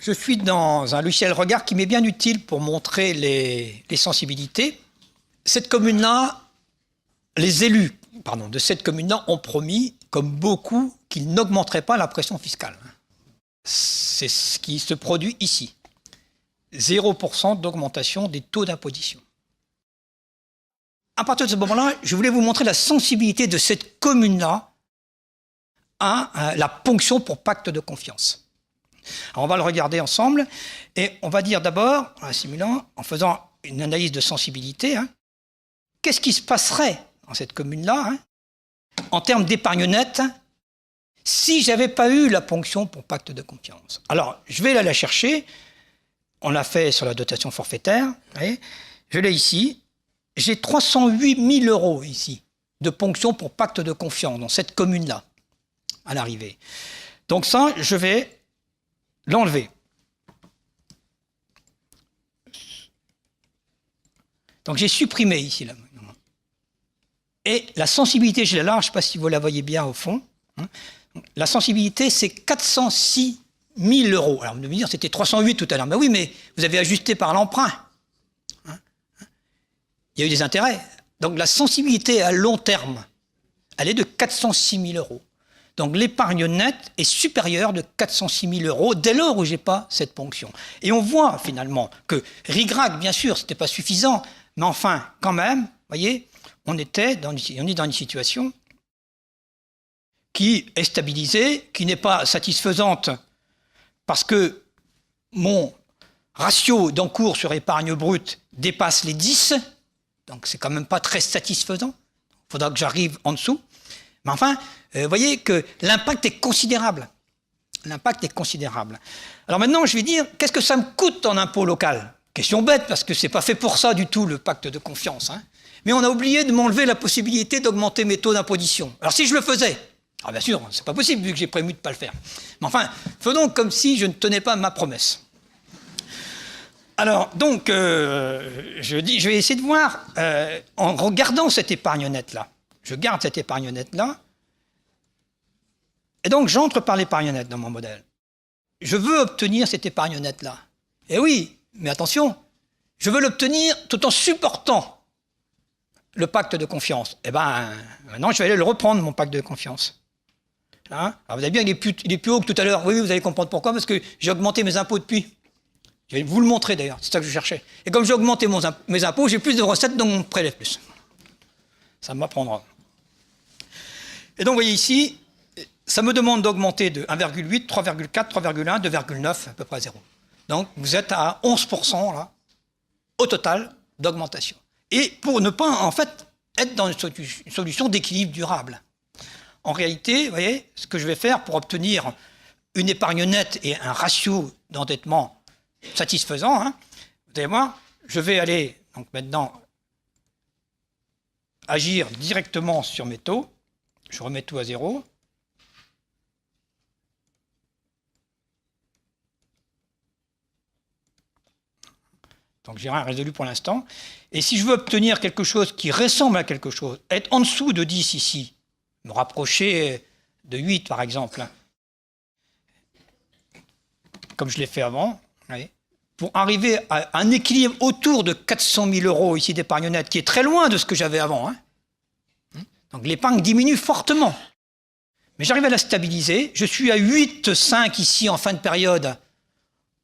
Je suis dans un logiciel Regard qui m'est bien utile pour montrer les sensibilités. Cette commune-là, les élus de cette commune-là ont promis, comme beaucoup, qu'ils n'augmenteraient pas la pression fiscale. C'est ce qui se produit ici. 0% d'augmentation des taux d'imposition. À partir de ce moment-là, je voulais vous montrer la sensibilité de cette commune-là à la ponction pour pacte de confiance. Alors on va le regarder ensemble et on va dire d'abord, en simulant, en faisant une analyse de sensibilité, qu'est-ce qui se passerait dans cette commune-là, en termes d'épargne nette, si je n'avais pas eu la ponction pour pacte de confiance. Alors, je vais aller la chercher. On l'a fait sur la dotation forfaitaire. Voyez, je l'ai ici. J'ai 308 000 euros ici de ponction pour pacte de confiance dans cette commune-là, à l'arrivée. Donc ça, je vais l'enlever. Donc j'ai supprimé ici là. Et la sensibilité, je l'ai là, je ne sais pas si vous la voyez bien au fond. La sensibilité, c'est 406 000 euros. Alors, vous me dire, c'était 308 tout à l'heure. Mais oui, mais vous avez ajusté par l'emprunt. Il y a eu des intérêts. Donc, la sensibilité à long terme, elle est de 406 000 euros. Donc, l'épargne nette est supérieure de 406 000 euros dès lors où je n'ai pas cette ponction. Et on voit finalement que RIGRAC, bien sûr, ce n'était pas suffisant, mais enfin, quand même, vous voyez, on est dans une situation qui est stabilisée, qui n'est pas satisfaisante parce que mon ratio d'encours sur épargne brute dépasse les 10, donc c'est quand même pas très satisfaisant. Il faudra que j'arrive en dessous. Mais enfin, vous voyez que l'impact est considérable. L'impact est considérable. Alors maintenant, je vais dire, qu'est-ce que ça me coûte en impôt local? Question bête, parce que c'est pas fait pour ça du tout, le pacte de confiance. Mais on a oublié de m'enlever la possibilité d'augmenter mes taux d'imposition. Alors si je le faisais, bien sûr, c'est pas possible vu que j'ai prévu de ne pas le faire. Mais enfin, faisons comme si je ne tenais pas ma promesse. Alors, donc, je vais essayer de voir, en regardant cette épargne nette-là, je garde cette épargne nette-là, et donc j'entre par l'épargne nette dans mon modèle. Je veux obtenir cette épargne nette-là. Et oui, mais attention, je veux l'obtenir tout en supportant le pacte de confiance. Eh bien, maintenant, je vais aller le reprendre, mon pacte de confiance. Alors, vous avez bien, il est plus haut que tout à l'heure. Oui, vous allez comprendre pourquoi, parce que j'ai augmenté mes impôts depuis. Je vais vous le montrer d'ailleurs, c'est ça que je cherchais. Et comme j'ai augmenté mes impôts, j'ai plus de recettes, donc on me prélève plus. Ça m'apprendra. Et donc, vous voyez ici, ça me demande d'augmenter de 1,8, 3,4, 3,1, 2,9, à peu près 0. Donc, vous êtes à 11% là, au total d'augmentation. Et pour ne pas, en fait, être dans une solution d'équilibre durable. En réalité, vous voyez, ce que je vais faire pour obtenir une épargne nette et un ratio d'endettement satisfaisant, vous allez voir, je vais aller donc maintenant agir directement sur mes taux. Je remets tout à 0. Donc j'ai rien résolu pour l'instant. Et si je veux obtenir quelque chose qui ressemble à quelque chose, être en dessous de 10 ici, me rapprocher de 8 par exemple, comme je l'ai fait avant, pour arriver à un équilibre autour de 400 000 euros ici d'épargne nette, qui est très loin de ce que j'avais avant. Donc l'épargne diminue fortement. Mais j'arrive à la stabiliser. Je suis à 8,5 ici en fin de période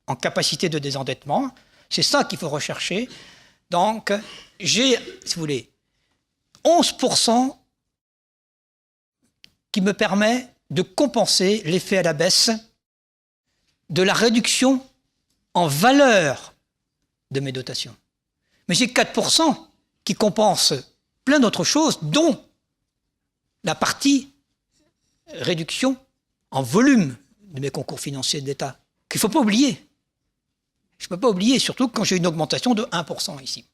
en capacité de désendettement. C'est ça qu'il faut rechercher. Donc, j'ai, si vous voulez, 11% qui me permet de compenser l'effet à la baisse de la réduction en valeur de mes dotations. Mais j'ai 4% qui compense plein d'autres choses, dont la partie réduction en volume de mes concours financiers de l'État, qu'il ne faut pas oublier. Je ne peux pas oublier, surtout quand j'ai une augmentation de 1% ici.